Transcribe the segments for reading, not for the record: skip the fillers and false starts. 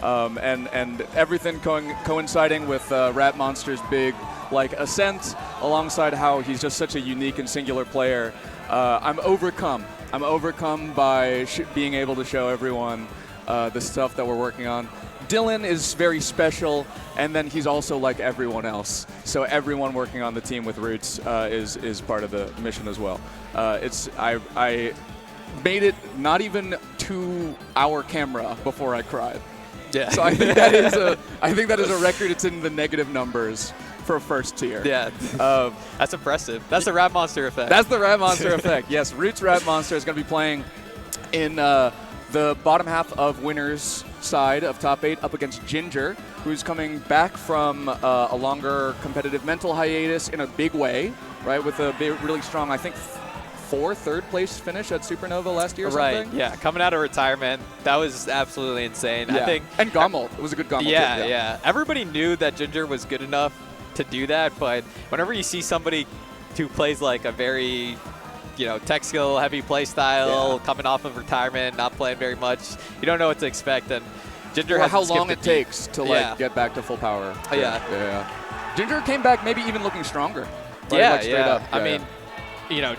and everything coinciding with Rat Monster's big like ascent, alongside how he's just such a unique and singular player. I'm overcome. I'm overcome by being able to show everyone the stuff that we're working on. Dylan is very special, and then he's also like everyone else. So everyone working on the team with Roots is part of the mission as well. I made it not even to our camera before I cried. Yeah. So I think that is a record. It's in the negative numbers for first tier. Yeah. That's impressive. That's the Rat Monster effect. That's the Rat Monster effect. Yes, Roots Rat Monster is going to be playing in the bottom half of winners side of top 8 up against Ginger, who's coming back from a longer competitive mental hiatus in a big way, right? With a really strong, I think, third place finish at Supernova last year or something. Right, yeah. Coming out of retirement, that was absolutely insane. Yeah. I think. And Gommel. It was a good Gommel yeah, too. Yeah. Everybody knew that Ginger was good enough to do that, but whenever you see somebody who plays like a very, tech skill heavy play style, coming off of retirement, not playing very much, you don't know what to expect. And Ginger has how long it takes to get back to full power. Yeah. Ginger came back maybe even looking stronger. Right? Straight up. I mean,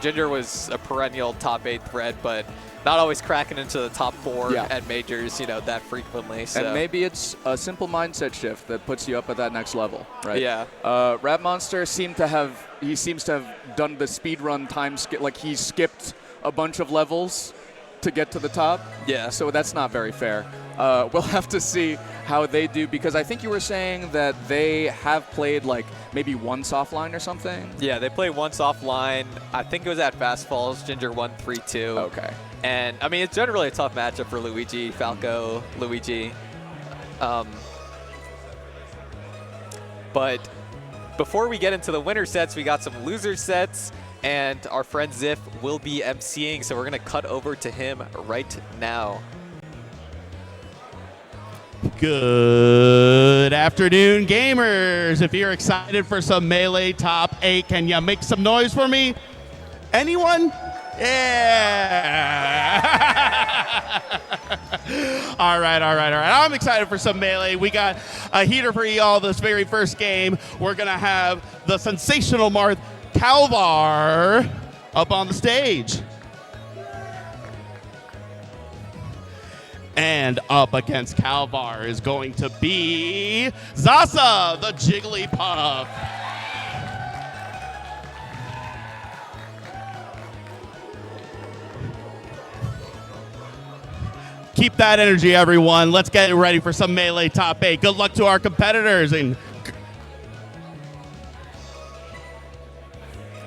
Ginger was a perennial top 8 threat, but not always cracking into the top 4 at majors, that frequently. So. And maybe it's a simple mindset shift that puts you up at that next level, right? Yeah. Rat Monster seems to have done the speed run time skip, like he skipped a bunch of levels to get to the top. Yeah. So that's not very fair. We'll have to see how they do, because I think you were saying that they have played like maybe one soft line or something. Yeah, they played one soft line. I think it was at Fast Falls. Ginger won 3-2. Okay. And I mean, it's generally a tough matchup for Luigi, Falco, Luigi. But before we get into the winner sets, we got some loser sets, and our friend Ziff will be emceeing, so we're going to cut over to him right now. Good afternoon, gamers. If you're excited for some Melee top 8, can you make some noise for me? Anyone? Yeah. All right. I'm excited for some Melee. We got a heater for y'all this very first game. We're going to have the sensational Marth Kalvar up on the stage. And up against Kalvar is going to be Zasa, the Jigglypuff. Keep that energy, everyone. Let's get ready for some Melee top 8. Good luck to our competitors. And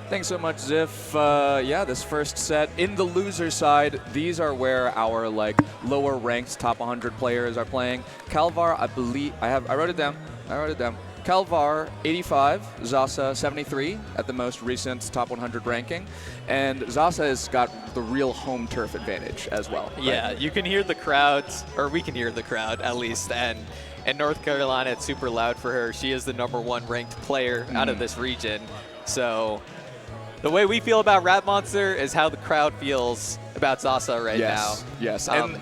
thanks so much, Ziff. This first set in the loser side, these are where our lower ranked top 100 players are playing. Kalvar, I believe I wrote it down. Kalvar 85, Zasa 73 at the most recent top 100 ranking, and Zasa has got the real home turf advantage as well. Right? Yeah, you can hear the crowds, or we can hear the crowd at least, and in North Carolina it's super loud for her. She is the #1 ranked player out of this region, so the way we feel about Rat Monster is how the crowd feels about Zasa right now. Yes, and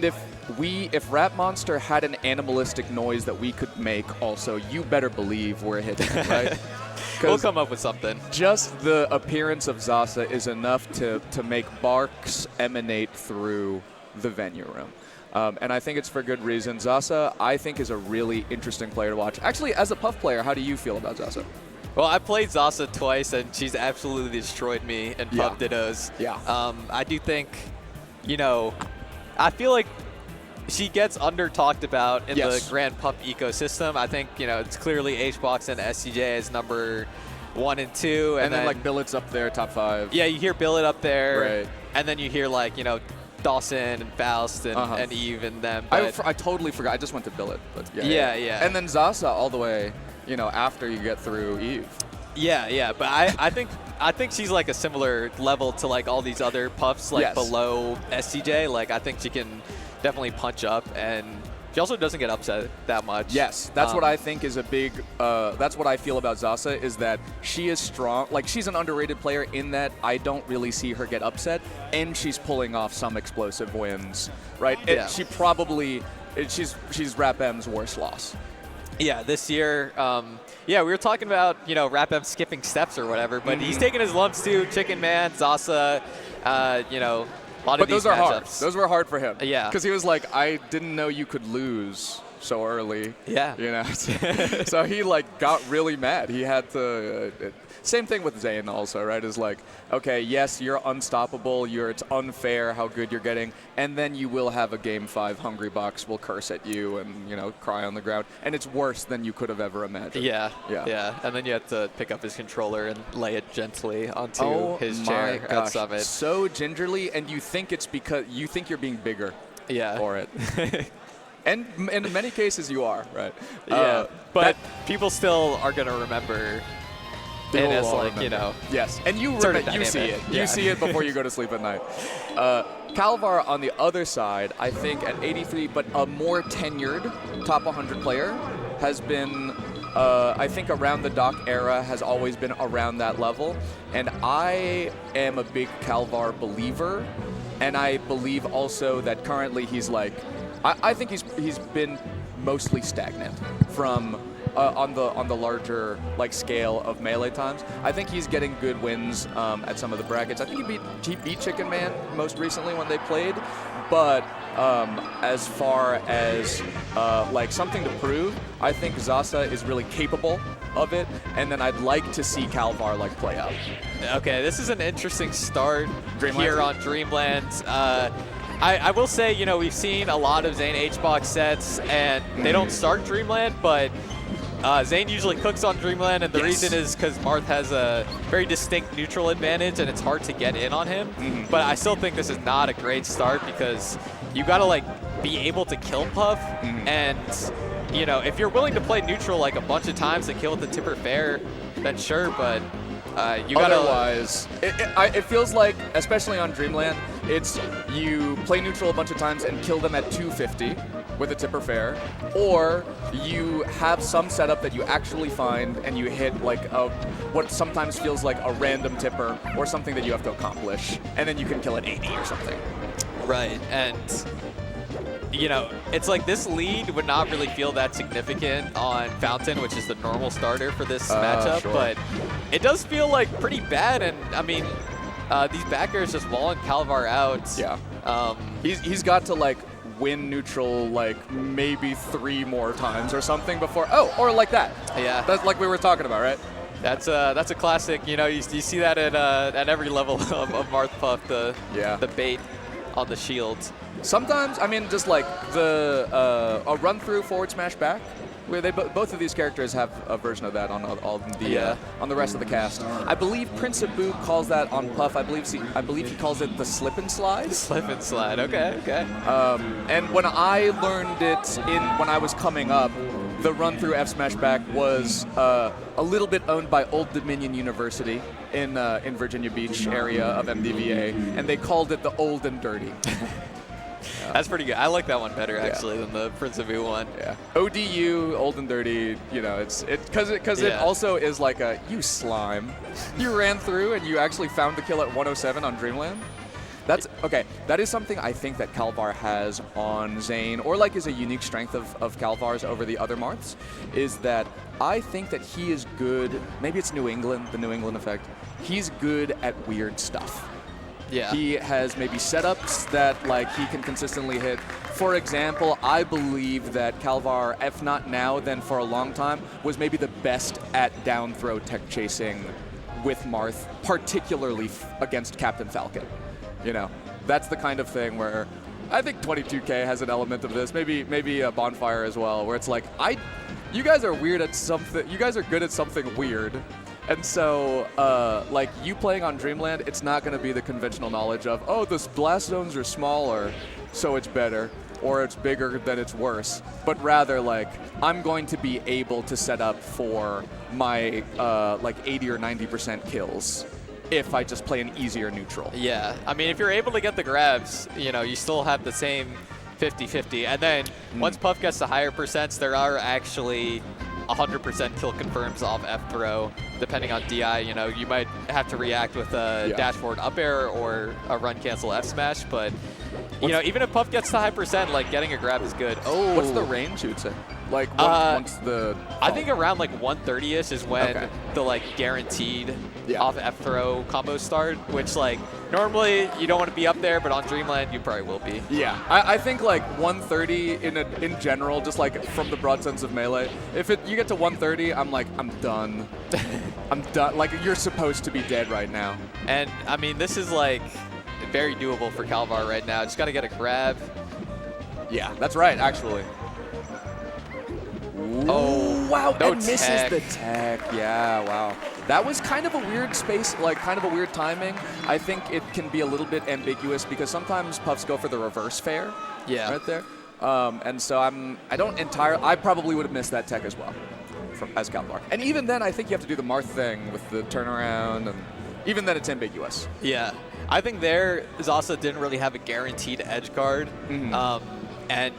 if Rat Monster had an animalistic noise that we could make also, you better believe we're hitting it, right? We'll come up with something. Just the appearance of Zasa is enough to make barks emanate through the venue room. And I think it's for good reason. Zasa, I think, is a really interesting player to watch. Actually, as a Puff player, how do you feel about Zasa? Well, I played Zasa twice, and she's absolutely destroyed me in Puff Dittos. Yeah. I do think, I feel like she gets under-talked about in the Grand Puff ecosystem. I think, it's clearly HBox and SCJ as #1 and 2. And then Billet's up there, top 5. Yeah, you hear Billet up there. Right. And then you hear, Dawson and Faust and Eve and them. I totally forgot. I just went to Billet. But yeah. And then Zasa all the way, after you get through Eve. Yeah. But I think she's a similar level to all these other Puffs below SCJ. I think she can definitely punch up, and she also doesn't get upset that much. Yes, that's what I think is a big, that's what I feel about Zasa, is that she is strong. She's an underrated player in that I don't really see her get upset, and she's pulling off some explosive wins, right? Yeah. She probably she's Rap M's worst loss. Yeah, this year, yeah, we were talking about, Rap M skipping steps or whatever, but he's taking his lumps too. Chicken Man, Zasa, a lot of these those are matchups. hard. Those were hard for him. Yeah. Because he was like, I didn't know you could lose so early. Yeah. So he got really mad. He had to. Same thing with Zane also, right? Is like, okay, yes, you're unstoppable. It's unfair how good you're getting, and then you will have a Game 5 Hungry Box will curse at you and cry on the ground, and it's worse than you could have ever imagined. Yeah. And then you have to pick up his controller and lay it gently onto his chair at Summit. So gingerly, and you think it's because you think you're being bigger. For it. And in many cases you are, right? Yeah. But people still are going to remember. And it's Yes, and you see it. Yeah. You see it before you go to sleep at night. Kalvar on the other side, I think at 83, but a more tenured top 100 player has been, I think around the Doc era has always been around that level. And I am a big Kalvar believer, and I believe also that currently he's I think he's been mostly stagnant from on the larger scale of melee times. I think he's getting good wins at some of the brackets. I think he beat Chicken Man most recently when they played, but as far as something to prove, I think Zasa is really capable of it, and then I'd like to see Kalvar play out. Okay, this is an interesting start here on Dreamland. I will say, we've seen a lot of Zane H-Box sets, and they don't start Dreamland, but Zane usually cooks on Dreamland, and the reason is because Marth has a very distinct neutral advantage, and it's hard to get in on him. But I still think this is not a great start because you got to be able to kill Puff, and if you're willing to play neutral a bunch of times and kill with the tipper fair, then sure, but you gotta. Otherwise, it feels like, especially on Dreamland, it's you play neutral a bunch of times and kill them at 250 with a tipper fair, or you have some setup that you actually find and you hit what sometimes feels like a random tipper or something that you have to accomplish, and then you can kill at 80 or something. Right, and it's this lead would not really feel that significant on Fountain, which is the normal starter for this matchup, sure. But it does feel pretty bad, and I mean, these backers just walling Kalvar out. Yeah. He's got to win neutral maybe 3 more times or something before. Oh, or like that. Yeah. That's like we were talking about, right? That's a classic. You see that at every level of Marth Puff, the bait on the shield. Sometimes, I mean, just a run through forward smash back, where both of these characters have a version of that on on the rest of the cast. I believe Prince of Boo calls that on Puff. I believe he calls it the slip and slide. Slip and slide. Okay. And when I learned it when I was coming up, the run through F smash back was a little bit owned by Old Dominion University in Virginia Beach area of MDVA, and they called it the Old and Dirty. That's pretty good. I like that one better actually than the Prince of Boo one. Yeah. ODU, Old and Dirty. It's because it also is you slime. You ran through and you actually found the kill at 107 on Dreamland. That's okay. That is something I think that Kalvar has on Zane, or is a unique strength of Kalvar's over the other Marths, is that I think that he is good. Maybe it's New England, the New England effect. He's good at weird stuff. Yeah. He has maybe setups that he can consistently hit. For example, I believe that Kalvar, if not now, then for a long time, was maybe the best at down throw tech chasing with Marth, particularly against Captain Falcon. That's the kind of thing where I think 22K has an element of this. Maybe a Bonfire as well, where it's you guys are weird at something. You guys are good at something weird. And so, you playing on Dreamland, it's not going to be the conventional knowledge of, oh, the blast zones are smaller, so it's better, or it's bigger, then it's worse. But rather, I'm going to be able to set up for my, 80 or 90% kills if I just play an easier neutral. Yeah. I mean, if you're able to get the grabs, you still have the same 50-50. And then once Puff gets to higher percents, there are actually 100% kill confirms off F throw depending on DI, you know, you might have to react with a dashboard up air or a run cancel F smash, but you know, even if Puff gets to high percent, like getting a grab is good. Oh, what's the range you would say? Like once the I think around like 130ish is when the like guaranteed off F throw combos start, which like normally you don't want to be up there, but on Dreamland you probably will be. Yeah, I think like 130 in general, just like from the broad sense of Melee. If you get to 130, I'm like, I'm done. I'm done. Like, you're supposed to be dead right now. And I mean, this is like very doable for Kalvar right now. Just got to get a grab. Yeah, that's right, actually. Oh, wow, no and misses the tech. Yeah, wow. That was kind of a weird space, like kind of a weird timing. I think it can be a little bit ambiguous because sometimes Puffs go for the reverse fair. Yeah. Right there. And so I probably would have missed that tech as well as Kalvar. And even then, I think you have to do the Marth thing with the turnaround, and even then it's ambiguous. Yeah. I think there, Zasa didn't really have a guaranteed edge guard. And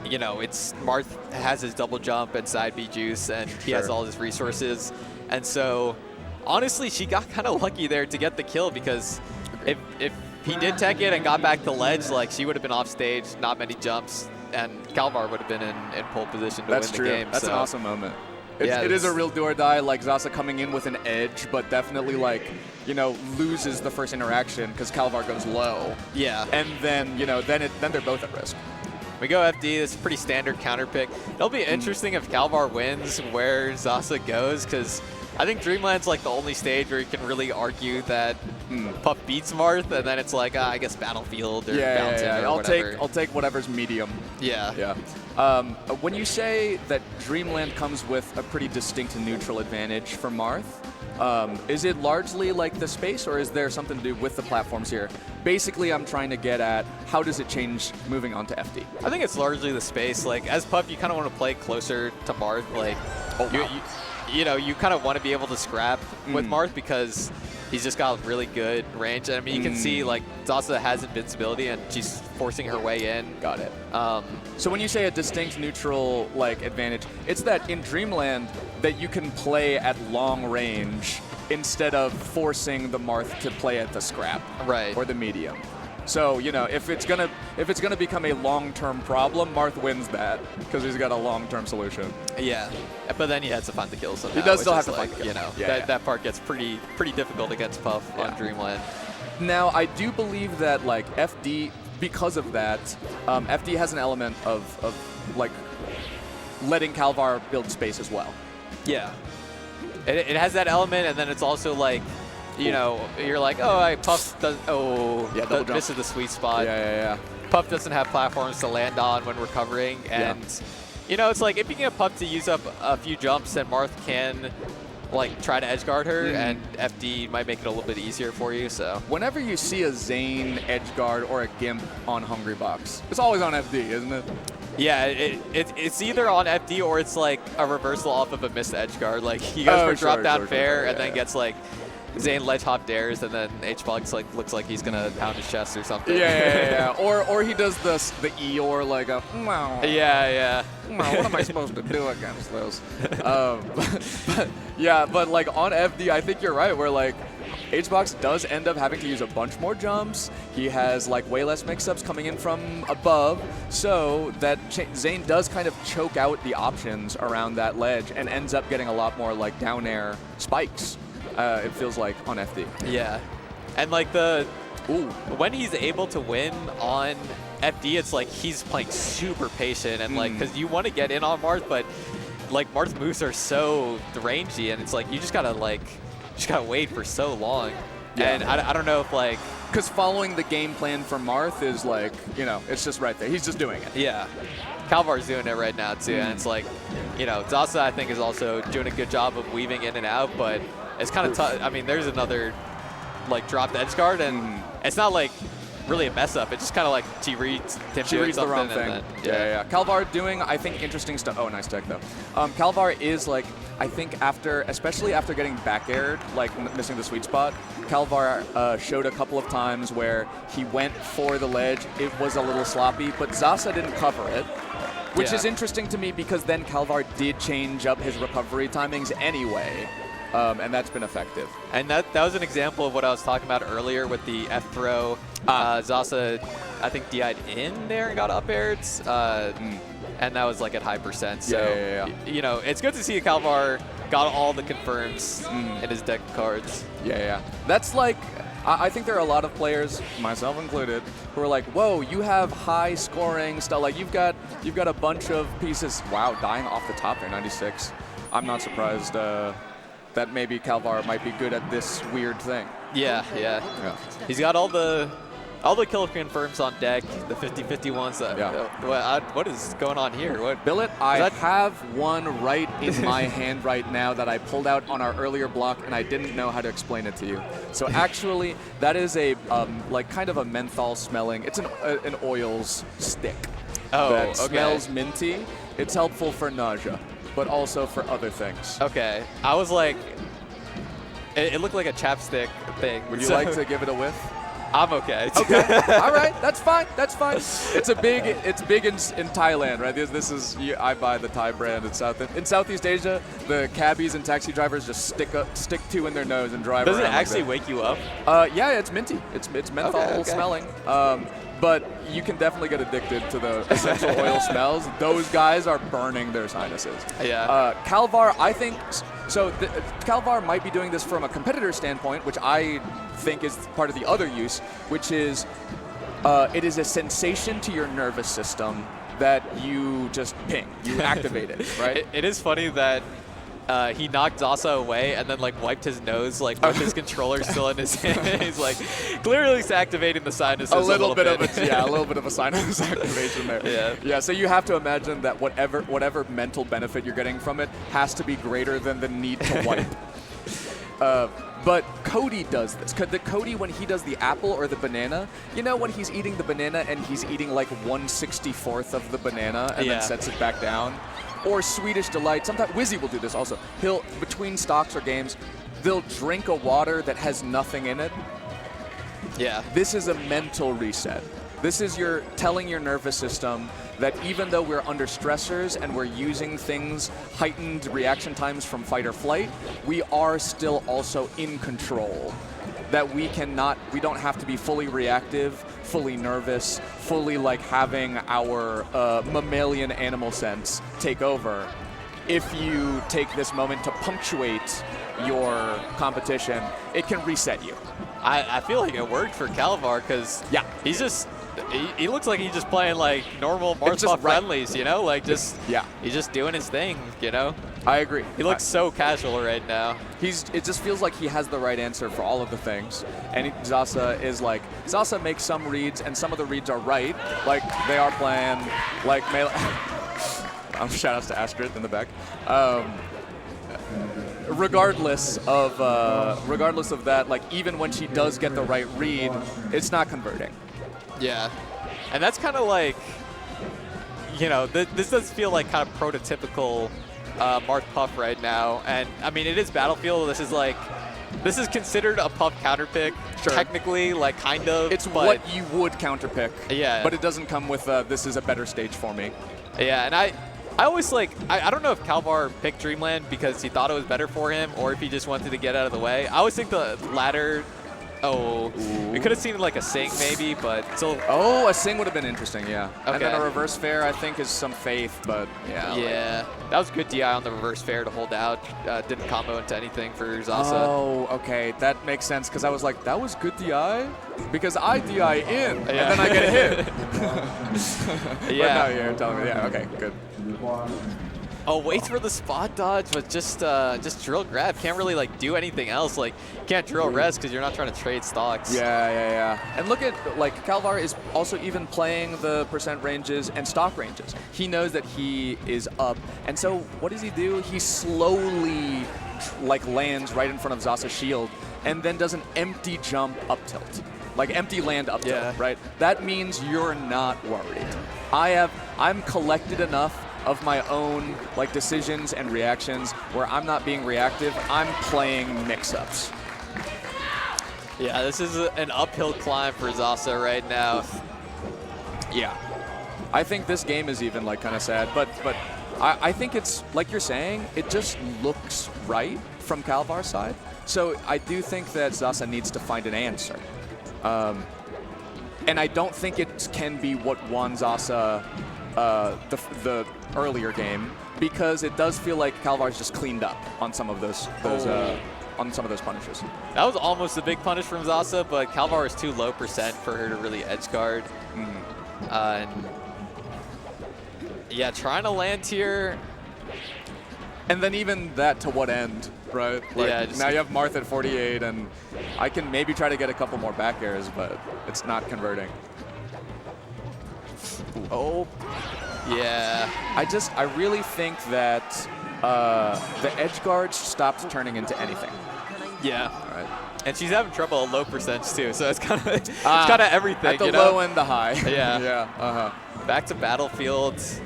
you know, Marth has his double jump and side B juice, and he has all his resources. And so, honestly, she got kind of lucky there to get the kill, because if he did tech it and got back to ledge, like, she would have been off stage, not many jumps, and Kalvar would have been in pole position to win the game. That's an awesome moment. It is a real do or die, like Zasa coming in with an edge, but definitely, like, you know, loses the first interaction because Kalvar goes low. Yeah. And then, you know, then they're both at risk. We go FD. This is a pretty standard counter pick. It'll be interesting if Kalvar wins where Zasa goes, because I think Dreamland's like the only stage where you can really argue that Puff beats Marth, and then it's like, I guess Battlefield or Fountain or whatever. I'll take whatever's medium. Yeah. Yeah. When you say that Dreamland comes with a pretty distinct neutral advantage for Marth, is it largely like the space, or is there something to do with the platforms here? Basically, I'm trying to get at how does it change moving on to FD? I think it's largely the space. Like, as Puff, you kind of want to play closer to Marth. Like, you know, you kind of want to be able to scrap with Marth because he's just got really good range. And I mean, you can see, like, Zasa has invincibility, and she's forcing her way in. Got it. So when you say a distinct neutral, like, advantage, it's that in Dreamland that you can play at long range instead of forcing the Marth to play at the scrap or the medium. So, you know, if it's gonna become a long-term problem, Marth wins that because he's got a long-term solution. Yeah, but then he has to find the kills somehow. He does still have to find the kills. You know, that part gets pretty difficult against Puff on Dreamland. Now, I do believe that, like, FD, because of that, FD has an element of like letting Kalvar build space as well. Yeah, it has that element, and then it's also like, you know, you're like, Puff does, this is the sweet spot. Yeah. Puff doesn't have platforms to land on when recovering, and you know, it's like if you can get Puff to use up a few jumps, then Marth can, like, try to edge guard her, and FD might make it a little bit easier for you. So whenever you see a Zane edge guard or a Gimp on Hungry Box, it's always on FD, isn't it? Yeah, it's either on FD or it's like a reversal off of a missed edge guard. Like, he goes for drop down fair and then gets like Zane ledge hop dares, and then H-Box like looks like he's gonna pound his chest or something. Yeah. Or he does the Eeyore, like a Yeah. What am I supposed to do against those? But like on FD, I think you're right. Where like H-Box does end up having to use a bunch more jumps. He has like way less mix-ups coming in from above, so that Zane does kind of choke out the options around that ledge and ends up getting a lot more like down air spikes. It feels like on FD. Yeah, and like when he's able to win on FD, it's like he's playing super patient, and like, because you want to get in on Marth, but like Marth's moves are so rangy, and it's like you just gotta wait for so long. And I don't know if like, because following the game plan for Marth is like, you know, it's just right there. He's just doing it. Yeah. Kalvar's doing it right now too, and it's like, you know, Zasa I think is also doing a good job of weaving in and out, but it's kind of tough. I mean, there's another like dropped edge guard, and it's not like really a mess up. It's just kind of like she reads the wrong thing. Yeah. Kalvar doing, I think, interesting stuff. Oh, nice tech though. Kalvar is like, I think especially after getting back aired, like missing the sweet spot, Kalvar showed a couple of times where he went for the ledge. It was a little sloppy, but Zasa didn't cover it, which is interesting to me because then Kalvar did change up his recovery timings anyway. and that's been effective. And that was an example of what I was talking about earlier with the F throw. Zasa, I think, DI'd in there and got up airs, and that was like at high percent. So, you know, it's good to see Kalvar got all the confirms in his deck of cards. Yeah. That's like, I think there are a lot of players, myself included, who are like, whoa, you have high scoring stuff. Like you've got a bunch of pieces. Wow, dying off the top there, 96. I'm not surprised that maybe Kalvar might be good at this weird thing. Yeah. He's got all the kill confirms on deck, the 50-50 ones. What is going on here? Billet, I have one right in my hand right now that I pulled out on our earlier block, and I didn't know how to explain it to you. So actually, that is a like kind of a menthol smelling. It's an oils stick that smells minty. It's helpful for nausea, but also for other things. Okay, I was like, it looked like a chapstick thing. Would you like to give it a whiff? I'm okay. Okay. All right. That's fine. It's big in Thailand, right? This is I buy the Thai brand in Southeast Asia. The cabbies and taxi drivers just stick two in their nose and drive. Does it around actually like wake you up? Yeah, it's minty. It's menthol smelling. But you can definitely get addicted to the essential oil smells. Those guys are burning their sinuses. Yeah. Kalvar, I think. So Kalvar might be doing this from a competitor standpoint, which I think is part of the other use, which is it is a sensation to your nervous system that you just ping, you activate it, right? It is funny that he knocked Zasa away and then like wiped his nose like with his controller still in his hand. He's like clearly activating the sinuses a little bit. A little bit of a sinus activation there. Yeah. So you have to imagine that whatever mental benefit you're getting from it has to be greater than the need to wipe. But Cody does this. Cody, when he does the apple or the banana, you know when he's eating the banana and he's eating like 1/64th of the banana and then sets it back down? Or Swedish Delight. Sometimes Wizzy will do this also. He'll, between stocks or games, they'll drink a water that has nothing in it. Yeah. This is a mental reset. This is your telling your nervous system that even though we're under stressors and we're using things, heightened reaction times from fight or flight, we are still also in control. That we don't have to be fully reactive, fully nervous, fully like having our mammalian animal sense take over. If you take this moment to punctuate your competition, it can reset you. I feel like it worked for Kalvar because he's just he looks like he's just playing like normal Marth friendlies, you know, like just he's just doing his thing, you know. I agree. He looks so casual right now. It just feels like he has the right answer for all of the things. And Zasa makes some reads, and some of the reads are right. Like they are playing like melee. Shout outs to Astrid in the back. Regardless of that, like even when she does get the right read, it's not converting. Yeah, and that's kind of like, you know, this does feel like kind of prototypical Marth Puff right now. And I mean, it is Battlefield. This is considered a Puff counterpick, technically, like kind of. It's what you would counterpick. Yeah. But it doesn't come with this is a better stage for me. Yeah, and I always I don't know if Kalvar picked Dreamland because he thought it was better for him or if he just wanted to get out of the way. I always think the latter. Oh, we could have seen like a Sing maybe, but still. Oh, a Sing would have been interesting, yeah. Okay. And then a reverse fair, I think, is some faith, but yeah. Yeah, that was good DI on the reverse fair to hold out. Didn't combo into anything for Zasa. Oh, okay, that makes sense because I was like, that was good DI because I DI in and then I get hit. But now you're telling me, okay, good. Oh, waits for the spot dodge, but just drill grab. Can't really like do anything else. Like can't drill rest because you're not trying to trade stocks. Yeah. And look at like Kalvar is also even playing the percent ranges and stock ranges. He knows that he is up, and so what does he do? He slowly like lands right in front of Zasa's shield, and then does an empty jump up tilt. Like empty land up tilt, right? That means you're not worried. I'm collected enough of my own like decisions and reactions where I'm not being reactive, I'm playing mix-ups. Yeah, this is an uphill climb for Zasa right now. Yeah. I think this game is even like kind of sad, but I think it's like you're saying, it just looks right from Kalvar's side. So I do think that Zasa needs to find an answer. And I don't think it can be what won Zasa the earlier game, because it does feel like Kalvar's just cleaned up on some of those punishes. That was almost a big punish from Zasa, but Kalvar is too low percent for her to really edge guard. And yeah, trying to land here. And then even that, to what end, right? Like, yeah. Now you have Marth at 48, and I can maybe try to get a couple more back airs, but it's not converting. Oh. Yeah. I really think that the edge guard stopped turning into anything. Yeah. All right. And she's having trouble at low percents too, so it's kind of everything. At the you know? low and the high. Yeah. Yeah. Back to battlefields.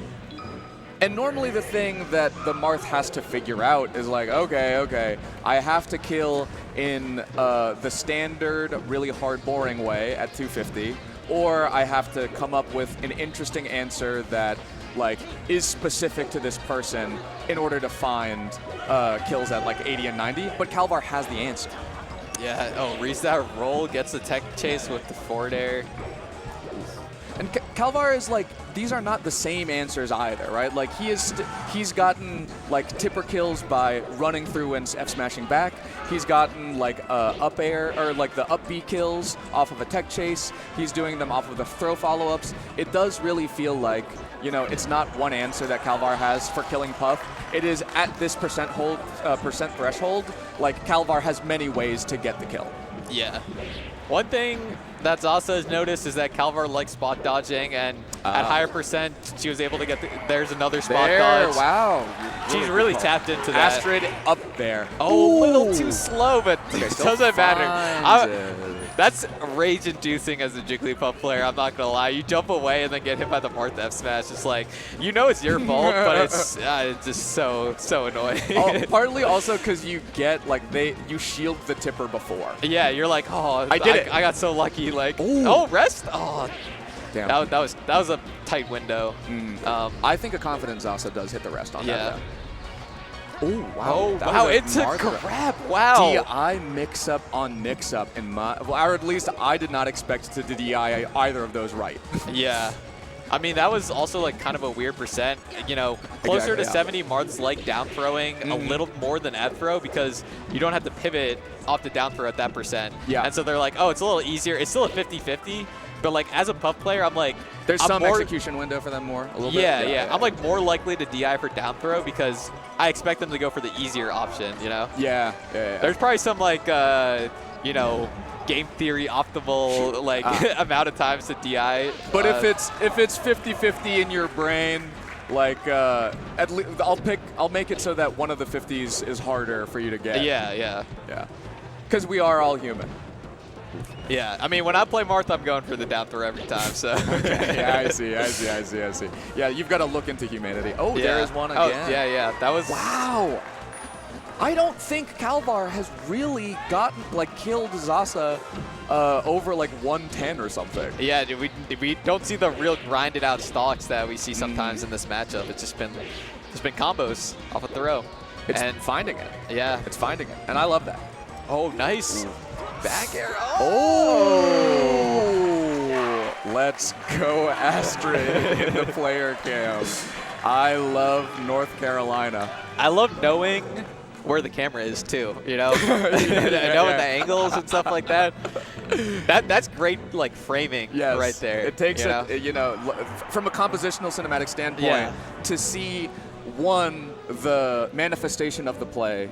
And normally the thing that the Marth has to figure out is like, okay, I have to kill in the standard, really hard, boring way at 250, or I have to come up with an interesting answer that like is specific to this person in order to find kills at like 80 and 90. But Kalvar has the answer. Yeah. Oh, reads that roll, gets the tech chase with the forward air. And Kalvar is like, these are not the same answers either, right? Like he's gotten like tipper kills by running through and F smashing back. He's gotten like up air or like the up B kills off of a tech chase. He's doing them off of the throw follow-ups. It does really feel like, you know, it's not one answer that Kalvar has for killing Puff. It is at this percent threshold. Like Kalvar has many ways to get the kill. Yeah. One thing that Zasa has noticed is that Kalvar likes spot dodging, and at higher percent, she was able to get there's another spot dodge. Wow. She's really tapped into that. Astrid up there. Oh, a little too slow, but it doesn't matter. That's rage-inducing as a Jigglypuff player, I'm not going to lie. You jump away and then get hit by the Marth F smash. It's like, you know it's your fault, but it's just so annoying. Partly also because you get, like, you shield the tipper before. Yeah, you're like, oh, I did it. I got so lucky. Like, Ooh. oh, rest? Oh, damn. That was a tight window. I think a confident Zasa does hit the rest on that. Oh, wow. Oh, wow, it's a grab. Wow. DI mix-up on mix-up or at least I did not expect to DI either of those right. Yeah. I mean, that was also like kind of a weird percent. You know, closer to 70, Marth's like down throwing a little more than ad throw because you don't have to pivot off the down throw at that percent. Yeah. And so they're like, oh, it's a little easier. It's still a 50-50. But like as a Puff player, I'm like, there's some execution window for them more. A little bit. Yeah. I'm like more likely to DI for down throw because I expect them to go for the easier option. You know. Yeah. There's probably some like you know, game theory optimal like amount of times to DI. But if it's 50-50 in your brain, like at least I'll make it so that one of the 50s is harder for you to get. Yeah. Because we are all human. Yeah, I mean, when I play Marth, I'm going for the down throw every time, so. Okay, yeah, I see. Yeah, you've got to look into humanity. Oh, yeah. There is one again. Oh, yeah, that was. Wow. I don't think Kalvar has really killed Zasa over like 110 or something. Yeah, we don't see the real grinded out stalks that we see sometimes in this matchup. It's just been combos off a throw. It's finding it. Yeah. It's finding it, and I love that. Oh, nice. Ooh. Back air. Oh! Let's go, Astrid, in the player cam. I love North Carolina. I love knowing where the camera is, too, you know? Knowing the angles and stuff like that. That's great, like, framing right there. It takes from a compositional cinematic standpoint, to see, one, the manifestation of the play,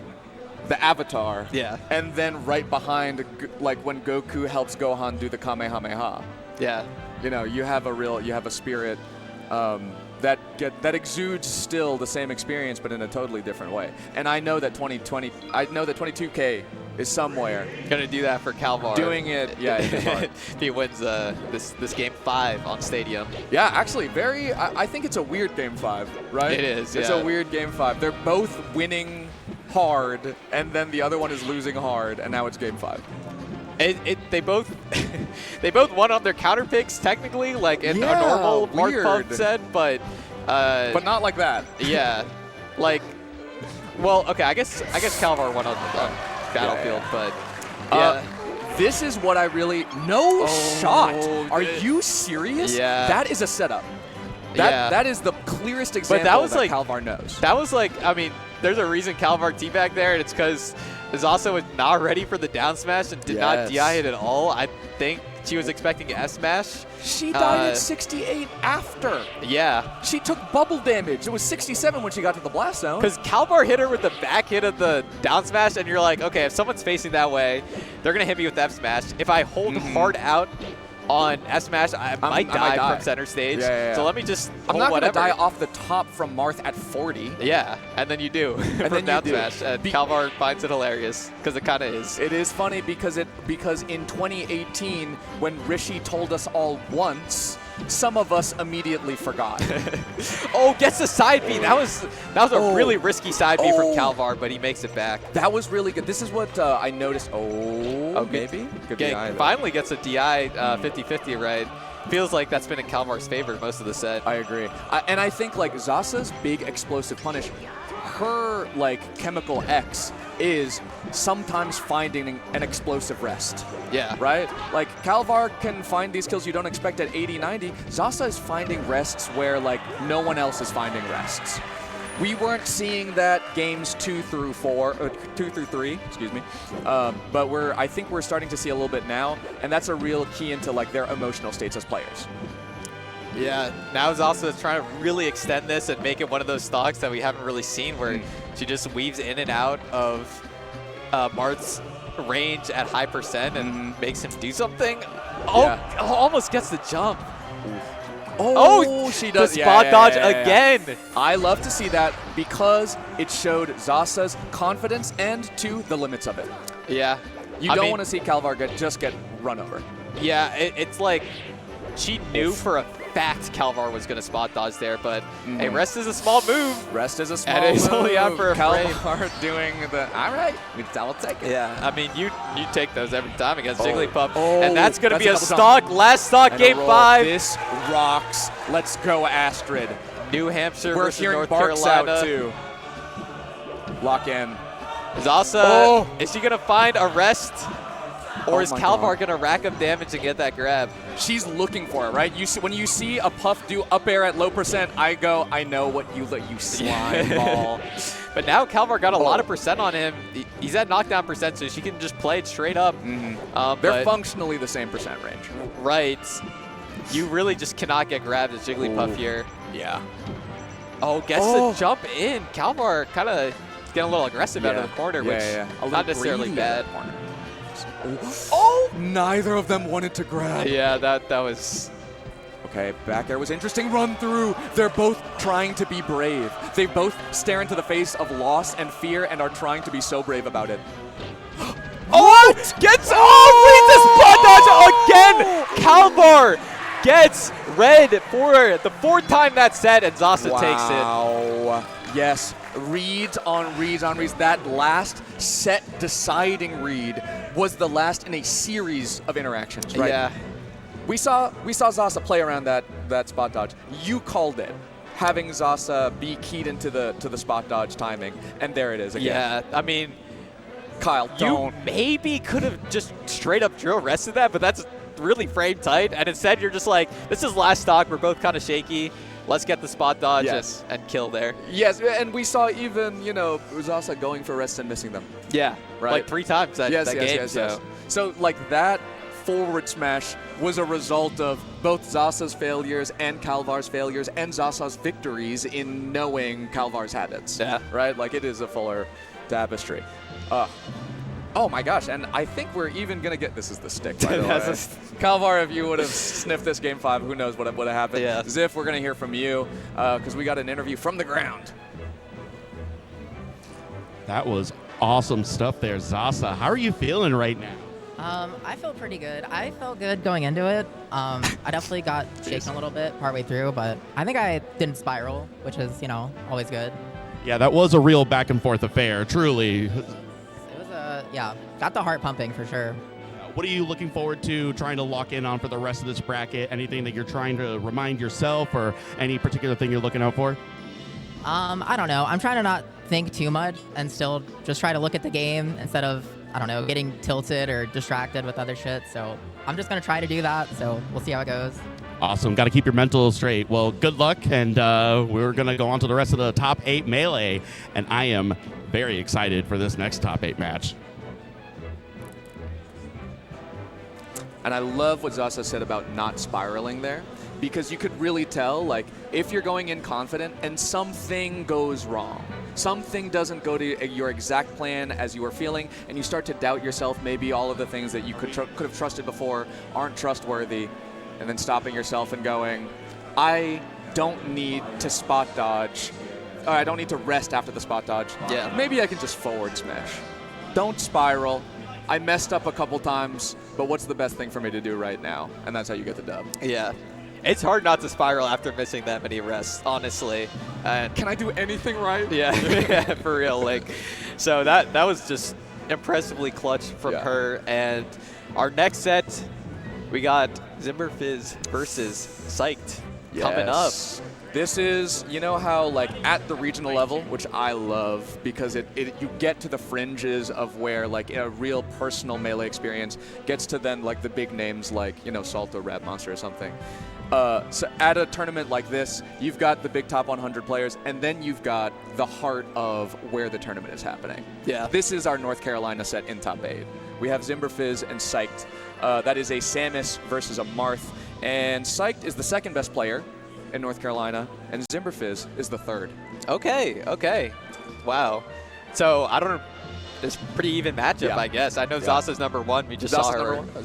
the avatar, and then right behind, like when Goku helps Gohan do the Kamehameha. Yeah. You know, you have a spirit that exudes still the same experience, but in a totally different way. And I know that 22K is somewhere gonna do that for Kalvar. Doing it, if he wins this game 5 on Stadium. Yeah, actually, I think it's a weird game 5, right? It is. It's a weird game 5. They're both winning hard, and then the other one is losing hard, and now it's game 5. They both they both won on their counter picks technically, like in a normal Marth set, but not like that. Yeah, like, well, okay, I guess Kalvar won on Battlefield, but yeah. This is what I really shot. Are you serious? Yeah. That is a setup. That is the clearest example that Kalvar knows. That was like, I mean, there's a reason Kalvar teabagged there, and it's because Zasa was not ready for the down smash and did not DI it at all. I think she was expecting S smash. She died at 68 after. Yeah. She took bubble damage. It was 67 when she got to the blast zone. Because Kalvar hit her with the back hit of the down smash, and you're like, okay, if someone's facing that way, they're going to hit me with F smash. If I hold hard out on S smash, I might die from center stage. So let me just hold I'm not whatever. going to die off the top from Marth at 40. Yeah, and then you do from down smash. And Kalvar finds it hilarious because it kind of is. It is funny because in 2018, when Rishi told us all once, some of us immediately forgot. Oh, gets the side B. That was a really risky side B from Kalvar, but he makes it back. That was really good. This is what I noticed. Maybe? Good DI, finally gets a DI 50-50 right. Feels like that's been in Kalvar's favor most of the set. I agree. And I think like Zasa's big explosive punish, her like chemical X is sometimes finding an explosive rest. Yeah. Right? Like Kalvar can find these kills you don't expect at 80, 90. Zasa is finding rests where like no one else is finding rests. We weren't seeing that games 2 through 3, excuse me. But I think we're starting to see a little bit now, and that's a real key into like their emotional states as players. Yeah, now Zasa is trying to really extend this and make it one of those stocks that we haven't really seen where she just weaves in and out of Marth's range at high percent and makes him do something. Almost gets the jump. She does the spot dodge again. I love to see that because it showed Zasa's confidence and to the limits of it. Yeah. You don't want to see Kalvar just get run over. Yeah, it's like she knew for a fact Kalvar was going to spot dodge there, but hey, rest is a small move. Rest is a small move. And it's only out for a frame. Kalvar doing the, all right, I'll take it. Yeah, I mean, you take those every time against Jigglypuff, and that's going to be a stock, last stock, game 5. This rocks. Let's go, Astrid. New Hampshire We're versus hearing North Barks Carolina. out too. Lock in. Zasa, is she going to find a rest? Or is Kalvar going to rack up damage and get that grab? She's looking for it, right? When you see a Puff do up air at low percent, I know what you slime ball. But now Kalvar got a lot of percent on him. He's at knockdown percent, so she can just play it straight up. They're functionally the same percent range. Right. You really just cannot get grabbed as Jigglypuff here. Yeah. Oh, gets the jump in. Kalvar kind of getting a little aggressive out of the corner, which not necessarily bad. Neither of them wanted to grab. Yeah, that was... Okay, back air was interesting run through. They're both trying to be brave. They both stare into the face of loss and fear and are trying to be so brave about it. Gets reads the spot dodge again. Kalvar gets red for the 4th time that set, and Zasa takes it. Yes, reads on reads on reads. That last set deciding read was the last in a series of interactions, right? Yeah. We saw Zasa play around that spot dodge. You called it, having Zasa be keyed into the spot dodge timing, and there it is again. Yeah, I mean, Kyle, you maybe could have just straight up drill rested that, but that's really frame tight, and instead you're just like, this is last stock, we're both kind of shaky. Let's get the spot dodge and kill there. Yes, and we saw even, Zasa going for rests and missing them. Yeah, right. Like 3 times that game. Yes. So like that forward smash was a result of both Zasa's failures and Kalvar's failures and Zasa's victories in knowing Kalvar's habits. Yeah. Right? Like it is a fuller tapestry. Oh my gosh, and I think we're even going to get, this is the stick, by the way. Kalvar, if you would have sniffed this game 5, who knows what would have happened. Yeah. Ziff, we're going to hear from you because we got an interview from the ground. That was awesome stuff there, Zasa. How are you feeling right now? I feel pretty good. I felt good going into it. I definitely got shaken a little bit partway through, but I think I didn't spiral, which is, always good. Yeah, that was a real back and forth affair, truly. It was got the heart pumping for sure. What are you looking forward to trying to lock in on for the rest of this bracket? Anything that you're trying to remind yourself or any particular thing you're looking out for? I don't know. I'm trying to not think too much and still just try to look at the game instead of, I don't know, getting tilted or distracted with other shit. So I'm just going to try to do that. So we'll see how it goes. Awesome. Got to keep your mental straight. Well, good luck. And we're going to go on to the rest of the top 8 Melee. And I am very excited for this next top 8 match. And I love what Zasa said about not spiraling there, because you could really tell, like, if you're going in confident and something goes wrong, something doesn't go to your exact plan as you were feeling, and you start to doubt yourself, maybe all of the things that you could have trusted before aren't trustworthy, and then stopping yourself and going, I don't need to spot dodge. I don't need to rest after the spot dodge. Yeah. Maybe I can just forward smash. Don't spiral. I messed up a couple times, but what's the best thing for me to do right now? And that's how you get the dub. Yeah. It's hard not to spiral after missing that many rests, honestly. And Can I do anything right? yeah, yeah, for real. Like, so that was just impressively clutch from her. And our next set, we got Zimmerfizz versus Psyched coming up. This is, you know how, like, at the regional level, which I love, because you get to the fringes of where, like, a real personal Melee experience gets to then, like, the big names like, you know, Salto, Rat Monster or something. So at a tournament like this, you've got the big top 100 players, and then you've got the heart of where the tournament is happening. Yeah. This is our North Carolina set in top 8. We have Zimmerfizz and Psyched. That is a Samus versus a Marth, and Psyched is the second best player in North Carolina, and Zimmerfizz is the third. Okay, okay. Wow. So, I don't know. It's a pretty even matchup, I guess. I know Zasa's number 1. We just saw Zasa's her. number 1.